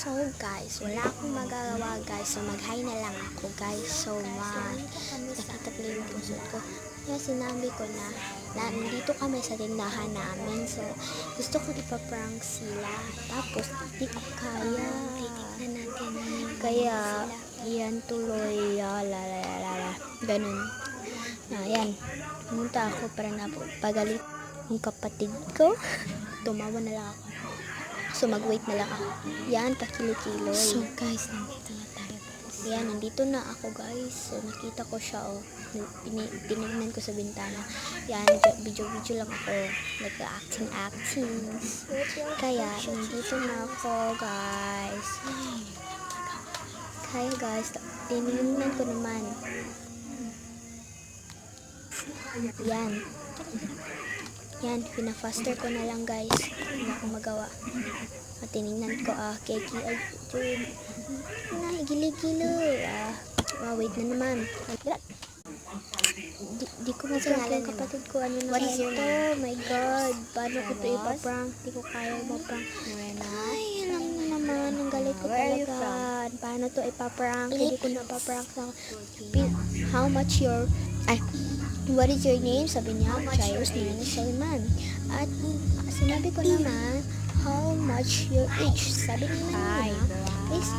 So guys, wala akong magagawa guys. So mag-hi na lang ako guys. So nakita ko yung puso ko. Kaya sinabi ko na nandito kami sa tindahan namin. So gusto ko ipaprank sila. Tapos di ko kaya. Kaya yan tuloy. Ganun. Yan. Pumunta ako para na pagalit yung kapatid ko. Tumawa na lang ako. So, mag-wait na lang ako. Yan, pakilo-kilo. So, guys, nandito na tayo, guys. Yan, nandito na ako, guys. So, nakita ko siya, oh. Tinignan ko sa bintana. Yan, video-video lang ako. Nag-acting. Kaya, nandito na ako, guys. Kaya, guys, tinignan ko naman. Yan. Yan, pina-faster ko na lang guys. Hindi ako magawa. At tinignan ko, keki, ay, dude. Gili-gilo. Wait na naman. Di ko masabi yung kapatid ko. Ano na ito? Oh my God. Paano ko ito ipaprank? Di ko kaya ipaprank. Ay, alam na naman. Ang galit ko talaga. Paano ito ipaprank? Hindi ko na paprank. How much your... What is your name? Sabi niya, Jairus Nina Soliman. At sinabi ko naman, how much your age? Sabi naman niya, is